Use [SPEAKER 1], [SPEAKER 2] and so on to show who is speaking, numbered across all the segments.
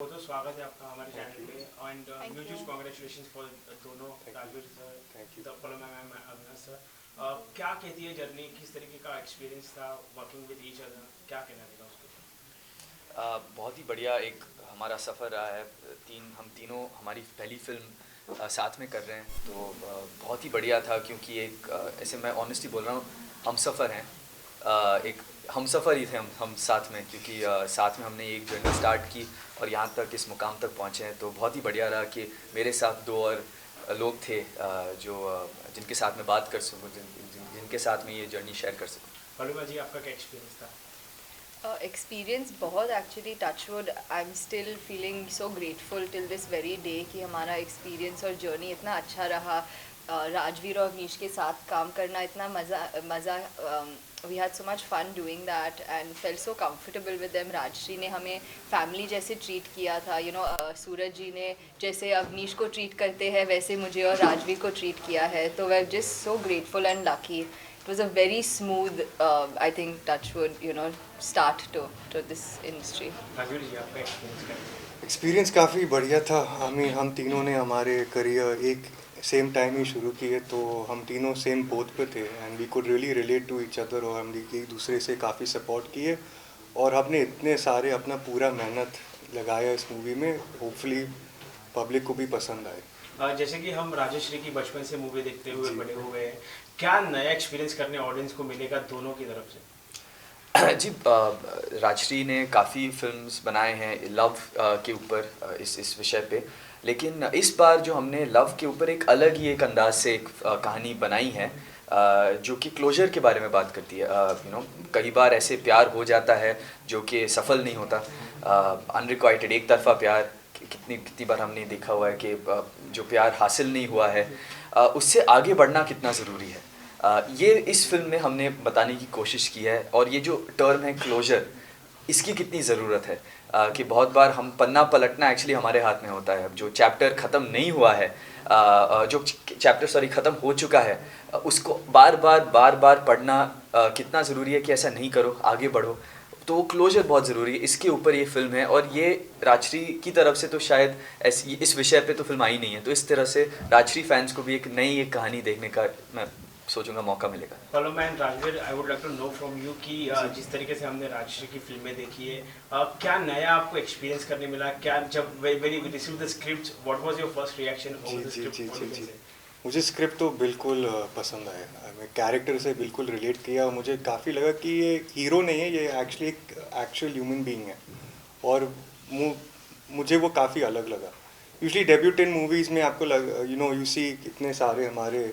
[SPEAKER 1] बहुत बहुत स्वागत है आपका हमारे चैनल पे and
[SPEAKER 2] Thank
[SPEAKER 1] huge
[SPEAKER 2] you.
[SPEAKER 1] Congratulations for दोनों राजवीर सर
[SPEAKER 3] थैंक यू।
[SPEAKER 1] तपला मैम अविनाश सर। क्या कहती है जर्नी, किस तरीके का एक्सपीरियंस था वर्किंग विद ईच अदर, क्या कहना रहेगा उसके
[SPEAKER 3] बहुत ही बढ़िया एक हमारा सफ़र रहा है। हम तीनों हमारी पहली फिल्म साथ में कर रहे हैं, तो बहुत ही बढ़िया था क्योंकि एक ऐसे मैं ऑनेस्टली बोल रहा हूँ, हम सफ़र हैं। एक हम सफ़र ही थे हम साथ में, क्योंकि साथ में हमने एक जर्नी स्टार्ट की और यहाँ तक इस मुकाम तक पहुँचे हैं। तो बहुत ही बढ़िया रहा कि मेरे साथ दो और लोग थे जो जिनके साथ मैं बात कर सकूँ, जिनके साथ में ये जर्नी शेयर कर सकूँ।
[SPEAKER 1] पलमा जी, आपका क्या एक्सपीरियंस था?
[SPEAKER 2] एक्सपीरियंस बहुत actually touchwood I am still feeling so grateful till this very day कि हमारा एक्सपीरियंस और जर्नी इतना अच्छा रहा। राजवीर और अवनीश के साथ काम करना इतना मज़ा we had so much fun doing that and felt so comfortable with them. Rajshri ने हमें फैमिली जैसे ट्रीट किया था, सूरज जी ने जैसे अवनीश को ट्रीट करते हैं वैसे मुझे और राजवीर को ट्रीट किया है। तो we are just so grateful and lucky. It was a very smooth, I think, touchwood, start to this industry.
[SPEAKER 1] Rajveer ji, आपका एक्सपीरियंस क्या है?
[SPEAKER 3] एक्सपीरियंस काफ़ी बढ़िया था। हम तीनों ने हमारे करियर एक सेम टाइम ही शुरू किए, तो हम तीनों सेम पोथ पे थे and we could really relate to each other, और हम एक दूसरे से काफ़ी सपोर्ट किए और हमने इतने सारे अपना पूरा मेहनत लगाया इस मूवी में। होपफुली पब्लिक को भी पसंद आए।
[SPEAKER 1] जैसे कि हम राजश्री की बचपन से मूवी देखते हुए
[SPEAKER 3] जी।
[SPEAKER 1] बड़े हुए हैं, क्या नया एक्सपीरियंस करने ऑडियंस को मिलेगा दोनों की तरफ से?
[SPEAKER 3] जी, राजश्री ने काफ़ी फिल्म्स बनाए हैं लव के ऊपर, इस विषय पे। लेकिन इस बार जो हमने लव के ऊपर एक अलग ही एक अंदाज से एक कहानी बनाई है, जो कि क्लोजर के बारे में बात करती है। कई बार ऐसे प्यार हो जाता है जो कि सफल नहीं होता, अनरिक्वाइटेड एक तरफा प्यार। कितनी बार हमने देखा हुआ है कि जो प्यार हासिल नहीं हुआ है, उससे आगे बढ़ना कितना ज़रूरी है। ये इस फिल्म में हमने बताने की कोशिश की है। और ये जो टर्म है क्लोजर, इसकी कितनी ज़रूरत है, कि बहुत बार हम पन्ना पलटना एक्चुअली हमारे हाथ में होता है। अब जो चैप्टर ख़त्म नहीं हुआ है, जो चैप्टर ख़त्म हो चुका है, उसको बार बार पढ़ना कितना ज़रूरी है कि ऐसा नहीं करो, आगे बढ़ो। तो वो क्लोजर बहुत ज़रूरी है। इसके ऊपर ये फिल्म है, और ये राजश्री की तरफ से तो शायद ऐसी इस विषय पे तो फिल्म आई नहीं है, तो इस तरह से राजश्री फैंस को भी एक नई एक कहानी देखने का मैं सोचूंगा मौका मिलेगा।
[SPEAKER 1] Palma and Rajveer, I would like to know from you कि जिस तरीके से हमने राजश्री की फिल्में देखी है, क्या नया आपको एक्सपीरियंस करने मिला? क्या जब when you receive the script, what was your first reaction over the script?
[SPEAKER 3] मुझे स्क्रिप्ट तो बिल्कुल पसंद आया। मैं कैरेक्टर से बिल्कुल रिलेट किया और मुझे काफ़ी लगा कि ये हीरो नहीं है, ये एक्चुअली एक एक्चुअल ह्यूमन बीइंग है। और मुझे वो काफ़ी अलग लगा। यूजली डेब्यूटेंट मूवीज़ में आपको यू सी कितने सारे हमारे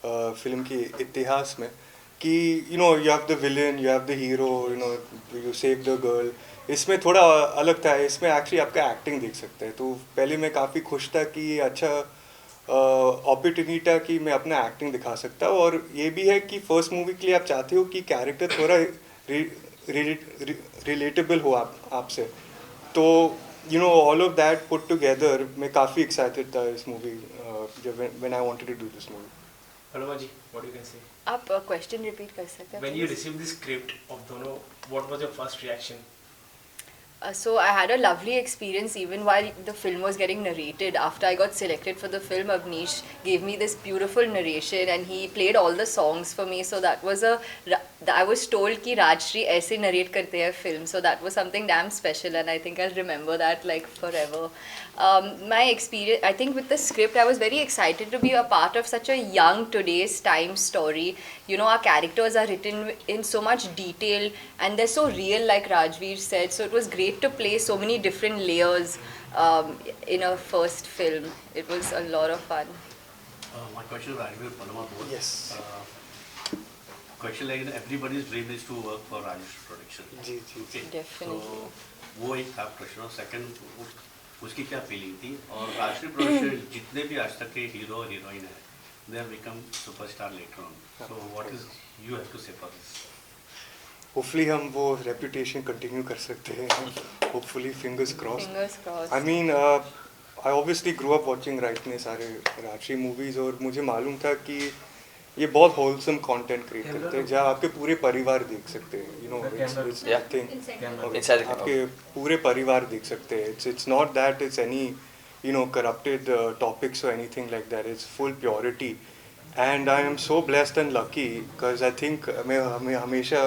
[SPEAKER 3] फिल्म के इतिहास में कि you have the villain, you have the hero, you save the girl. इसमें थोड़ा अलग था, इसमें एक्चुअली आपका एक्टिंग देख सकते हैं। तो पहले मैं काफ़ी खुश था कि अच्छा अपॉर्चुनिटी था कि मैं अपना एक्टिंग दिखा सकता हूँ। और ये भी है कि फर्स्ट मूवी के लिए आप चाहते हो कि कैरेक्टर थोड़ा रिलेटेबल हो आपसे। तो all of that put together मैं काफ़ी एक्साइटेड था इस मूवी जब when I wanted to do this movie.
[SPEAKER 1] Palma ji, what you can say?
[SPEAKER 2] आप क्वेश्चन रिपीट कर सकते हैं?
[SPEAKER 1] When you receive the script of दोनों, what was your first reaction?
[SPEAKER 2] So I had a lovely experience even while the film was getting narrated. After I got selected for the film, Avnish gave me this beautiful narration and he played all the songs for me. So that was I was told कि राजश्री ऐसे narrate करते हैं film. So that was something damn special and I think I'll remember that like forever. My experience, I think with the script, I was very excited to be a part of such a young today's time story. Our characters are written in so much detail and they're so real, like Rajveer said. So it was great to play so many different layers in a first film. It was a lot of fun.
[SPEAKER 4] My question is Rajveer, Palama both.
[SPEAKER 3] Yes.
[SPEAKER 4] Question like everybody's dream is to work for Rajesh Production.
[SPEAKER 3] Ji.
[SPEAKER 4] Okay.
[SPEAKER 2] Definitely.
[SPEAKER 4] So वो एक था question. और second, उसकी क्या feeling थी? और Rajshree production जितने भी आज तक के हीरो और हीरोइन है, they have become superstar later on. So what is you have to say for this?
[SPEAKER 3] Hopefully हम वो रेपुटेशन कंटिन्यू कर सकते हैं। Hopefully fingers cross.
[SPEAKER 2] Fingers crossed.
[SPEAKER 3] I mean I obviously grow up watching right ने सारे Rajshree movies, और मुझे मालूम था कि
[SPEAKER 5] ये बहुत होलसम कंटेंट क्रिएट करते हैं जहाँ आपके पूरे परिवार देख सकते हैं, you know, it's
[SPEAKER 3] Inside the
[SPEAKER 5] आपके पूरे परिवार देख सकते हैं. It's not that it's any, you know, corrupted topics or anything like that. It's full purity, and I am so blessed and lucky because I think मैं हमेशा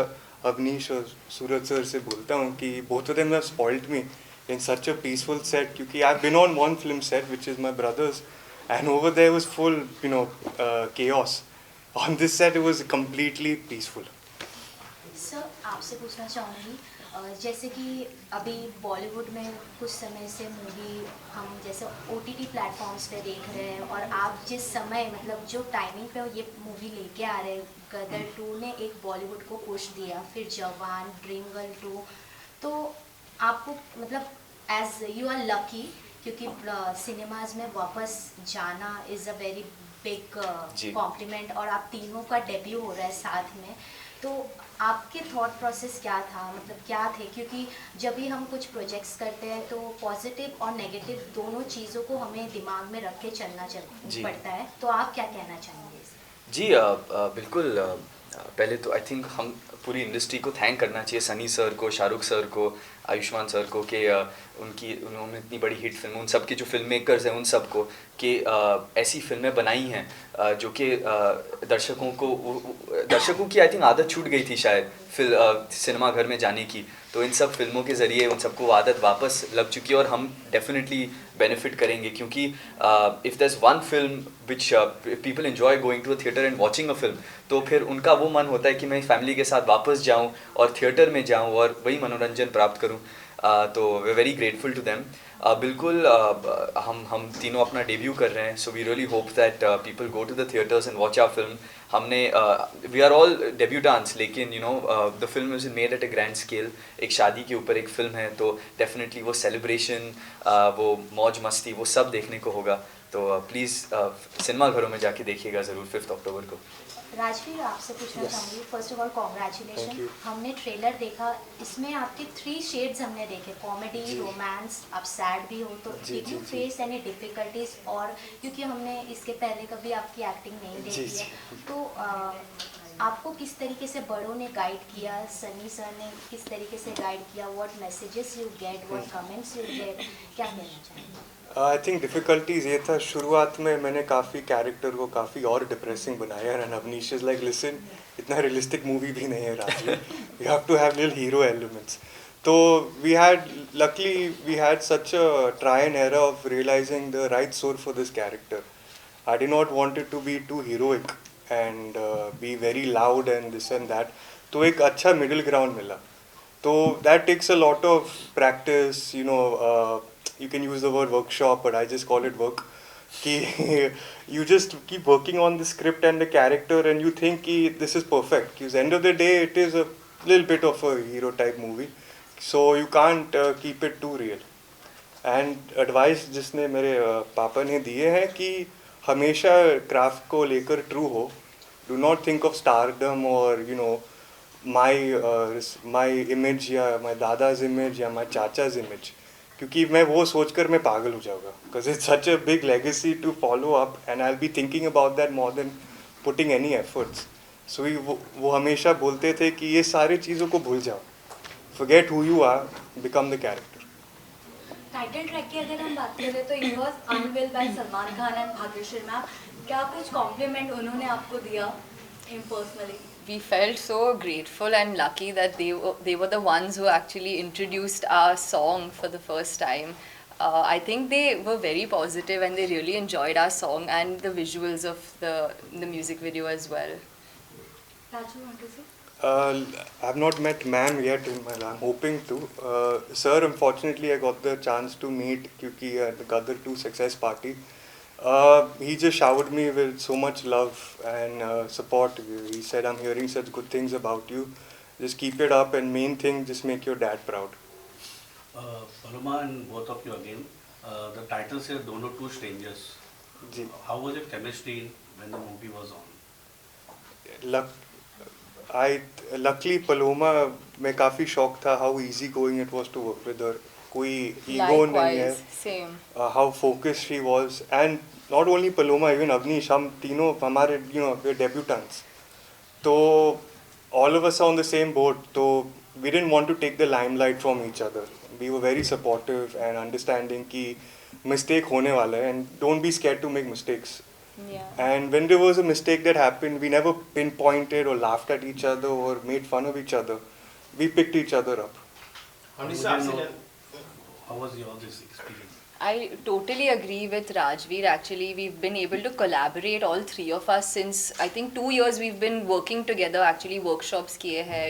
[SPEAKER 5] अवनीश और सूरज sir से बोलता हूँ कि both of them have spoiled me in such a peaceful set, क्योंकि I've been on one film set which is my brother's, and over there was full, you know, chaos. On this set it was completely peaceful.
[SPEAKER 6] Sir आपसे पूछना चाहूँगी जैसे कि अभी बॉलीवुड में कुछ समय से मूवी हम जैसे OTT प्लेटफॉर्म्स पे देख रहे हैं, और आप जिस समय मतलब जो टाइमिंग पे ये मूवी लेके आ रहे हैं, गदर 2 ने एक बॉलीवुड को पुश दिया, फिर जवान, ड्रीम गर्ल 2, तो आपको मतलब एज यू आर लकी क्योंकि सिनेमाज में वापस जाना is a very big complement, और आप तीनों का डेब्यू हो रहा है साथ में, तो आपके थॉट प्रोसेस क्या था, मतलब क्या थे, क्योंकि जब भी हम कुछ प्रोजेक्ट्स करते हैं तो पॉजिटिव और नेगेटिव दोनों चीज़ों को हमें दिमाग में रख के चलना पड़ता है, तो आप क्या कहना चाहेंगे?
[SPEAKER 3] जी बिल्कुल पहले तो आई थिंक हम पूरी इंडस्ट्री को थैंक करना चाहिए, सनी सर को, शाहरुख सर को, आयुष्मान सर को, कि उन्होंने इतनी बड़ी हिट फिल्म, उन सब के जो फिल्म मेकर्स हैं उन सब को, कि ऐसी फिल्में बनाई हैं जो कि दर्शकों की आई थिंक आदत छूट गई थी शायद सिनेमा घर में जाने की, तो इन सब फिल्मों के ज़रिए उन सबको आदत वापस लग चुकी है, और हम डेफिनेटली बेनिफिट करेंगे, क्योंकि if there is one film which people enjoy going to a theatre and watching a film, तो फिर उनका वो मन होता है कि मैं फैमिली के साथ वापस जाऊं और थिएटर में जाऊं और वही मनोरंजन प्राप्त करूं, तो we very grateful to them. बिल्कुल हम तीनों अपना डेब्यू कर रहे हैं, so we really hope that people go to the theatres and watch our film. हमने वी आर ऑल डेब्यूटांट्स, लेकिन you know the film is made at a grand scale. एक शादी के ऊपर एक फिल्म है, तो डेफिनेटली वो सेलिब्रेशन, वो मौज मस्ती, वो सब देखने को होगा, तो प्लीज़ सिनेमा घरों में जाके देखिएगा ज़रूर 5 अक्टूबर को.
[SPEAKER 6] राजवीर आपसे पूछना चाहूँगी, फर्स्ट ऑफ ऑल कॉन्ग्रेचुलेशन. हमने ट्रेलर देखा, इसमें आपके 3 शेड्स हमने देखे, कॉमेडी, रोमांस, आप सैड भी हो, तो did you face any difficulties? और क्योंकि हमने इसके पहले कभी आपकी एक्टिंग नहीं देखी है, तो आपको किस तरीके से बड़ों ने गाइड किया, सनी सर ने किस तरीके से गाइड किया, what messages you get, what comments you get, क्या कहना चाहेंगे?
[SPEAKER 5] आई थिंक डिफ़िकल्टीज ये था, शुरुआत में मैंने काफ़ी कैरेक्टर को काफ़ी और डिप्रेसिंग बनाया, and Avnish is like listen, इतना रियलिस्टिक मूवी भी नहीं है Raju, you have to have little hero elements. तो we had such a try and error of realising the right soul for this character. I did not wanted to be too heroic and be very loud and this and that, तो एक अच्छा middle ground मिला. तो that takes a lot of practice, you no, you can use the word workshop, but I just call it work. You just keep working on the script and the character, and you think this is perfect. Because end of the day, it is a little bit of a hero type movie, so you can't keep it too real. And advice जिसने मेरे पापा ने दिए हैं कि हमेशा craft को लेकर ट्रू हो. Do not think of stardom or you know my image या my दादा's image या my चाचा's image. क्योंकि मैं वो सोचकर मैं पागल हो जाऊँगा, because it's such a big legacy to follow up, and I will be thinking about that more than putting any efforts. So वो हमेशा बोलते थे कि ये सारी चीज़ों को भूल जाओ, forget who you are, become the character.
[SPEAKER 7] Title track की अगर हम बात करें तो it was unveil by Salman Khan and Bhagyashree ma'am, क्या कुछ कॉम्प्लीमेंट उन्होंने आपको दिया personally?
[SPEAKER 2] We felt so grateful and lucky that they were the ones who actually introduced our song for the first time. I think they were very positive and they really enjoyed our song and the visuals of the music video as well.
[SPEAKER 7] Raju, want to say?
[SPEAKER 5] I've not met ma'am yet in my life. I'm hoping to. Sir, unfortunately, I got the chance to meet क्योंकि at the Gadar 2 success party. He just showered me with so much love and support. He said, I'm hearing such good things about you. Just keep it up, and main thing, just make your dad proud.
[SPEAKER 4] Paloma and both of you again, the title says Dono Two Strangers.
[SPEAKER 5] जी.
[SPEAKER 4] How was your chemistry when the movie was on?
[SPEAKER 5] Luckily Paloma, मैं काफ़ी shocked था how easy going it was to work with her. कोई ego नहीं है.
[SPEAKER 2] Likewise, same.
[SPEAKER 5] How focused she was, and not only Paloma, even Avnish, हम तीनों हमारे we're debutants. So all of us are on the same boat. So we didn't want to take the limelight from each other. We were very supportive and understanding कि mistake होने वाला है, and don't be scared to make mistakes.
[SPEAKER 2] Yeah.
[SPEAKER 5] And when there was a mistake that happened, we never pinpointed or laughed at each other or made fun of each other. We picked each other up.
[SPEAKER 1] हमने
[SPEAKER 4] मुझे
[SPEAKER 1] आपसे
[SPEAKER 4] know-
[SPEAKER 1] जान-
[SPEAKER 4] How was your this experience?
[SPEAKER 2] I totally agree with Rajveer. Actually, we've been able to collaborate, all three of us, since I think 2 years we've been working together. Actually, workshops kiye hai,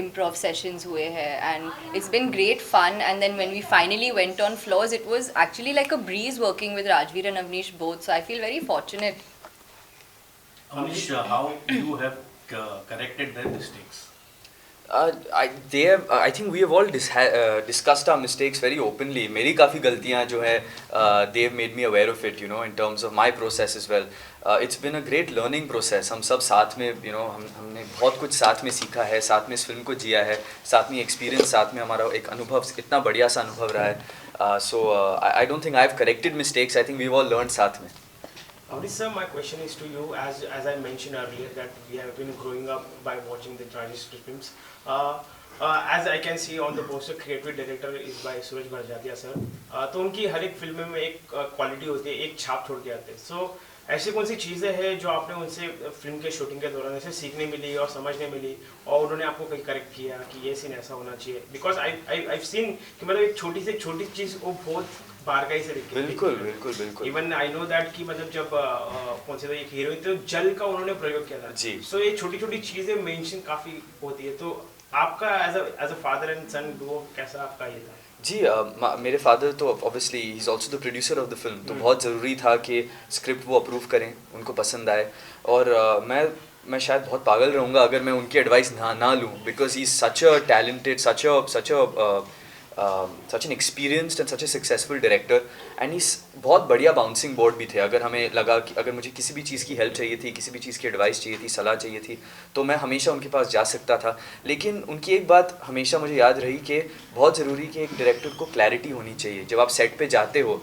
[SPEAKER 2] improv sessions हुए हैं, and it's been great fun. And then when we finally went on floors, it was actually like a breeze working with Rajveer and Avnish both. So I feel very fortunate.
[SPEAKER 4] Amish, how you have corrected their mistakes?
[SPEAKER 3] I think we have all discussed our mistakes very openly. मेरी काफ़ी गलतियाँ जो है they have made me aware of it, in terms of my process as well. It's been a great learning process. हम सब साथ में, हमने बहुत कुछ साथ में सीखा है, साथ में इस फिल्म को जिया है, साथ में एक्सपीरियंस, साथ में हमारा एक अनुभव, इतना बढ़िया सा अनुभव रहा है. So I don't think I've corrected mistakes. I think we've all learned साथ में.
[SPEAKER 1] Amrish sir, my question is to you. As I mentioned earlier, that we have been growing up by watching the Rajesh films. As I can see on the poster, creative director is by Suraj Bharjatia sir. तो उनकी हर एक film में एक quality होती है, एक छाप छोड़ के आते हैं. So ऐसी कौन सी चीज़ें हैं जो आपने उनसे फिल्म के शूटिंग के दौरान ऐसे सीखने मिली और समझने मिली और उन्होंने आपको कहीं करेक्ट किया कि ये सीन ऐसा होना चाहिए? बिकॉज आई सीन कि मतलब एक छोटी से छोटी चीज़ वो बहुत बारकाई से दिखती है.
[SPEAKER 3] बिल्कुल.
[SPEAKER 1] इवन आई नो दैट कि मतलब जब कौन से एक हीरोइन तो जल का उन्होंने प्रयोग किया था
[SPEAKER 3] जी.
[SPEAKER 1] सो ये छोटी छोटी चीजें मेंशन काफी होती है. तो आपका as a father and son duo कैसा आपका ये था?
[SPEAKER 3] जी, मेरे फादर तो obviously he is also the producer of the film, तो बहुत ज़रूरी था कि स्क्रिप्ट वो अप्रूव करें, उनको पसंद आए. और मैं शायद बहुत पागल रहूँगा अगर मैं उनकी एडवाइस ना लूँ, because he is such a talented, such an experienced and such a successful director, and he's बहुत बढ़िया बाउंसिंग बोर्ड भी थे. अगर हमें लगा कि अगर मुझे किसी भी चीज़ की हेल्प चाहिए थी, किसी भी चीज़ की एडवाइस चाहिए थी, सलाह चाहिए थी, तो मैं हमेशा उनके पास जा सकता था. लेकिन उनकी एक बात हमेशा मुझे याद रही कि बहुत ज़रूरी कि एक डायरेक्टर को क्लैरिटी होनी चाहिए. जब आप सेट पे जाते हो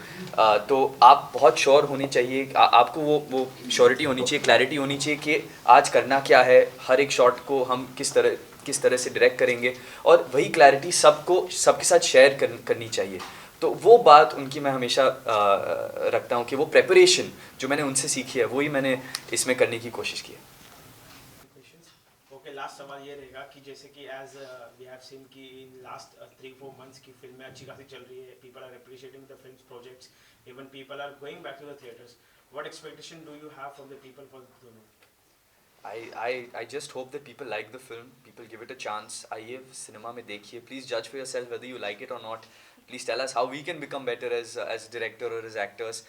[SPEAKER 3] तो आप बहुत श्योर होनी चाहिए, आपको वो श्योरिटी होनी चाहिए, क्लैरिटी होनी चाहिए कि आज करना क्या है, हर एक शॉट को हम किस तरह से डायरेक्ट करेंगे, और वही क्लैरिटी सबके साथ शेयर करनी चाहिए. तो वो बात उनकी मैं हमेशा रखता हूँ कि वो प्रेपरेशन जो मैंने उनसे सीखी है वही मैंने इसमें करने की कोशिश की है.
[SPEAKER 1] ओके, लास्ट सवाल ये रहेगा कि जैसे कि एज वी हैव सीन कि इन लास्ट 3-4 मंथ्स की फिल्में अच्छी खासी चल रही है, people are appreciating the films projects, even people are going back to the theatres. What expectation do you have from the people for Dono?
[SPEAKER 3] I just hope that people like the film, people give it a chance. आइए cinema में देखिए, please judge for yourself whether you like it or not. Please tell us how we can become better as director or as actors.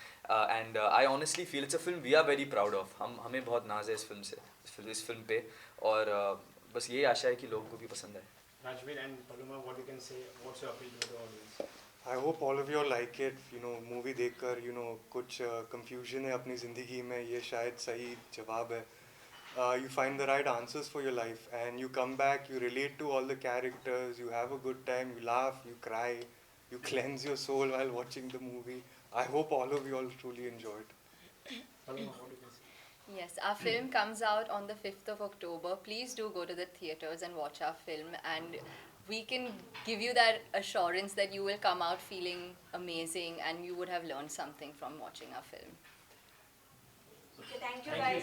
[SPEAKER 3] And I honestly feel it's a film we are very proud of. हमें बहुत नाज है इस film पे, और बस यही आशा है कि लोगों को भी पसंद आए.
[SPEAKER 1] Rajveer and Paloma, what you can say? What's your appeal to the audience?
[SPEAKER 5] I hope all of you all like it. Movie देखकर कुछ confusion है अपनी ज़िंदगी में, ये शायद सही जवाब है. You find the right answers for your life, and you come back, you relate to all the characters, you have a good time, you laugh, you cry, you cleanse your soul while watching the movie. I hope all of you all truly enjoyed.
[SPEAKER 1] Paloma, what you can say?
[SPEAKER 2] Yes, our film comes out on the 5th of October. Please do go to the theatres and watch our film, and we can give you that assurance that you will come out feeling amazing and you would have learned something from watching our film.
[SPEAKER 7] Okay, thank you
[SPEAKER 1] Thank
[SPEAKER 7] guys.
[SPEAKER 1] you.